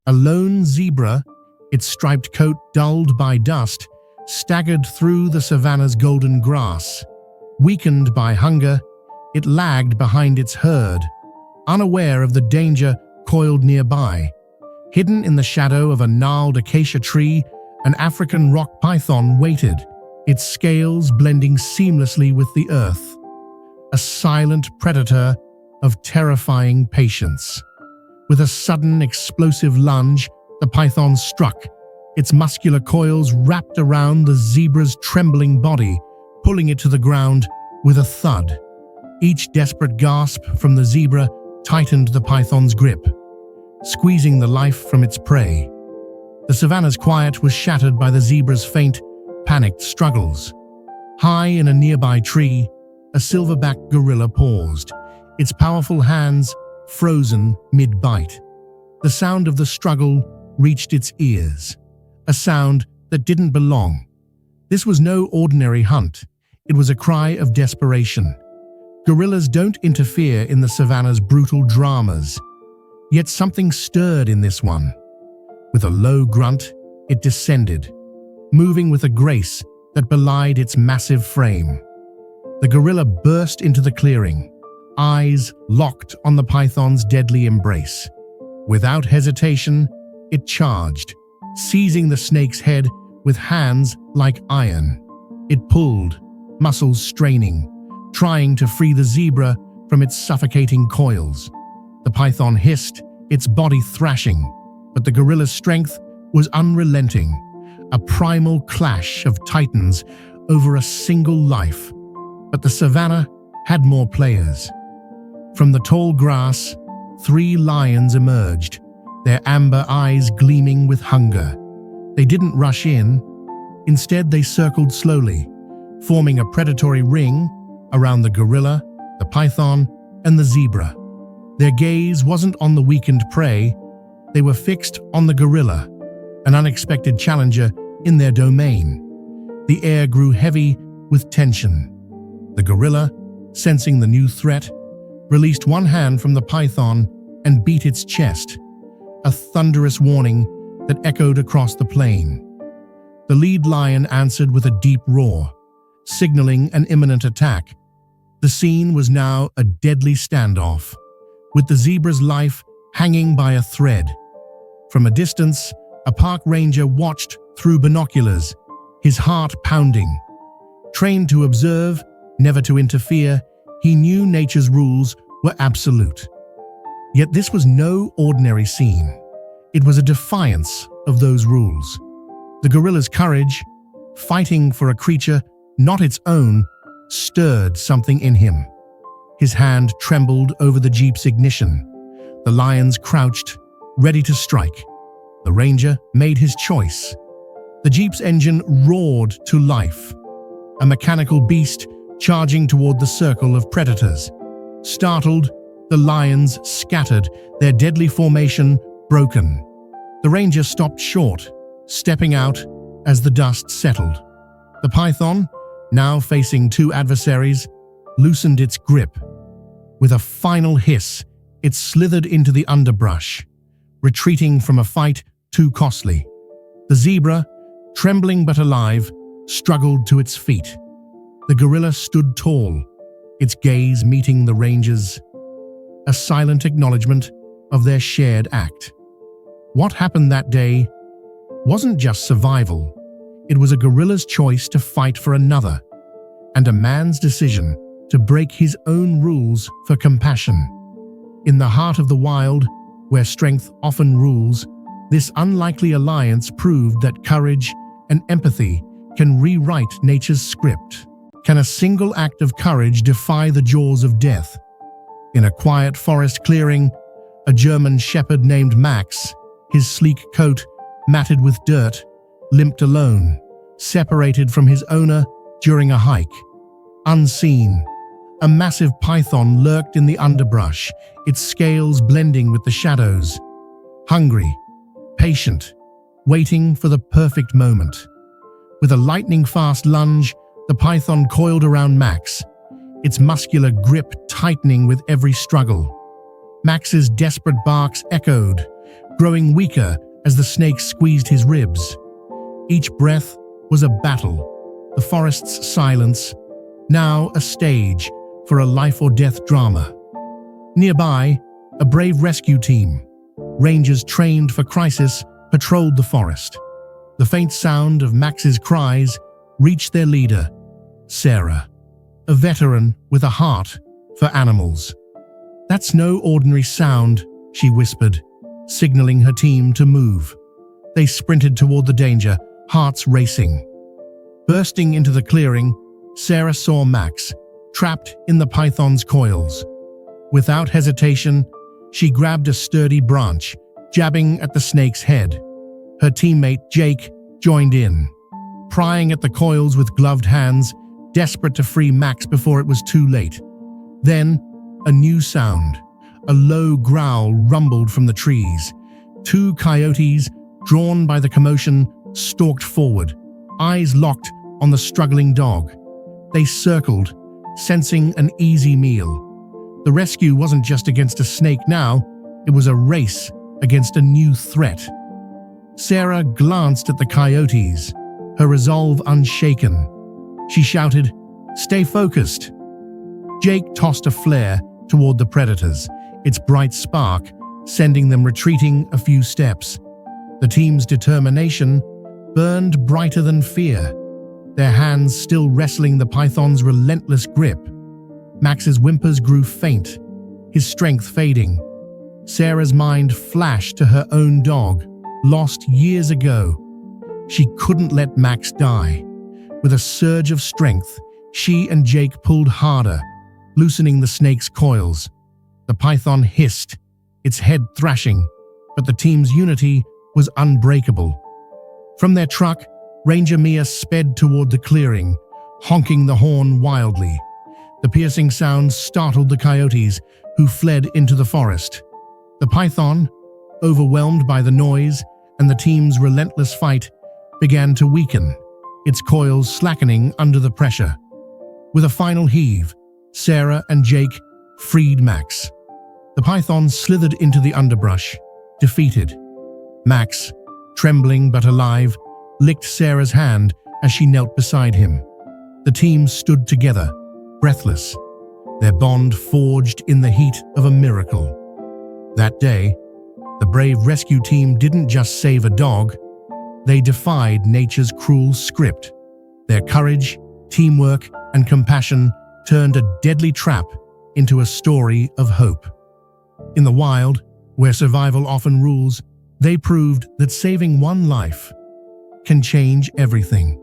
A lone zebra, its striped coat dulled by dust, staggered through the savanna's golden grass. Weakened by hunger, it lagged behind its herd, unaware of the danger coiled nearby. Hidden in the shadow of a gnarled acacia tree, an African rock python waited, its scales blending seamlessly with the earth. A silent predator of terrifying patience. With a sudden, explosive lunge, the python struck, its muscular coils wrapped around the zebra's trembling body, pulling it to the ground with a thud. Each desperate gasp from the zebra tightened the python's grip, squeezing the life from its prey. The savanna's quiet was shattered by the zebra's faint, panicked struggles. High in a nearby tree, a silverback gorilla paused, its powerful hands frozen mid-bite. The sound of the struggle reached its ears, a sound that didn't belong. This was no ordinary hunt. It was a cry of desperation. Gorillas don't interfere in the savanna's brutal dramas, yet something stirred in this one. With a low grunt, it descended, moving with a grace that belied its massive frame. The gorilla burst into the clearing, eyes locked on the python's deadly embrace. Without hesitation, it charged, seizing the snake's head with hands like iron. It pulled, muscles straining, trying to free the zebra from its suffocating coils. The python hissed, its body thrashing, but the gorilla's strength was unrelenting, a primal clash of titans over a single life. But the savanna had more players. From the tall grass, 3 lions emerged, their amber eyes gleaming with hunger. They didn't rush in. Instead, they circled slowly, forming a predatory ring around the gorilla, the python, and the zebra. Their gaze wasn't on the weakened prey. They were fixed on the gorilla, an unexpected challenger in their domain. The air grew heavy with tension. The gorilla, sensing the new threat, released one hand from the python and beat its chest, a thunderous warning that echoed across the plain. The lead lion answered with a deep roar, signaling an imminent attack. The scene was now a deadly standoff, with the zebra's life hanging by a thread. From a distance, a park ranger watched through binoculars, his heart pounding. Trained to observe, never to interfere, he knew nature's rules were absolute. Yet this was no ordinary scene. It was a defiance of those rules. The gorilla's courage, fighting for a creature not its own, stirred something in him. His hand trembled over the jeep's ignition. The lions crouched, ready to strike. The ranger made his choice. The jeep's engine roared to life, a mechanical beast charging toward the circle of predators. Startled, the lions scattered, their deadly formation broken. The ranger stopped short, stepping out as the dust settled. The python, now facing 2 adversaries, loosened its grip. With a final hiss, it slithered into the underbrush, retreating from a fight too costly. The zebra, trembling but alive, struggled to its feet. The gorilla stood tall, its gaze meeting the ranger's, a silent acknowledgement of their shared act. What happened that day wasn't just survival. It was a gorilla's choice to fight for another, and a man's decision to break his own rules for compassion. In the heart of the wild, where strength often rules, this unlikely alliance proved that courage and empathy can rewrite nature's script. Can a single act of courage defy the jaws of death? In a quiet forest clearing, a German shepherd named Max, his sleek coat matted with dirt, limped alone, separated from his owner during a hike. Unseen, a massive python lurked in the underbrush, its scales blending with the shadows. Hungry, patient, waiting for the perfect moment. With a lightning-fast lunge, the python coiled around Max, its muscular grip tightening with every struggle. Max's desperate barks echoed, growing weaker as the snake squeezed his ribs. Each breath was a battle, the forest's silence, now a stage for a life-or-death drama. Nearby, a brave rescue team, rangers trained for crisis, patrolled the forest. The faint sound of Max's cries reached their leader, Sarah, a veteran with a heart for animals. "That's no ordinary sound," she whispered, signaling her team to move. They sprinted toward the danger, hearts racing. Bursting into the clearing, Sarah saw Max, trapped in the python's coils. Without hesitation, she grabbed a sturdy branch, jabbing at the snake's head. Her teammate, Jake, joined in, prying at the coils with gloved hands, desperate to free Max before it was too late. Then, a new sound. A low growl rumbled from the trees. Two coyotes, drawn by the commotion, stalked forward, eyes locked on the struggling dog. They circled, sensing an easy meal. The rescue wasn't just against a snake now, it was a race against a new threat. Sarah glanced at the coyotes, her resolve unshaken. She shouted, "Stay focused." Jake tossed a flare toward the predators, its bright spark sending them retreating a few steps. The team's determination burned brighter than fear, their hands still wrestling the python's relentless grip. Max's whimpers grew faint, his strength fading. Sarah's mind flashed to her own dog, lost years ago. She couldn't let Max die. With a surge of strength, she and Jake pulled harder, loosening the snake's coils. The python hissed, its head thrashing, but the team's unity was unbreakable. From their truck, Ranger Mia sped toward the clearing, honking the horn wildly. The piercing sound startled the coyotes, who fled into the forest. The python, overwhelmed by the noise and the team's relentless fight, began to weaken, its coils slackening under the pressure. With a final heave, Sarah and Jake freed Max. The python slithered into the underbrush, defeated. Max, trembling but alive, licked Sarah's hand as she knelt beside him. The team stood together, breathless, their bond forged in the heat of a miracle. That day, the brave rescue team didn't just save a dog, they defied nature's cruel script. Their courage, teamwork, and compassion turned a deadly trap into a story of hope. In the wild, where survival often rules, they proved that saving one life can change everything.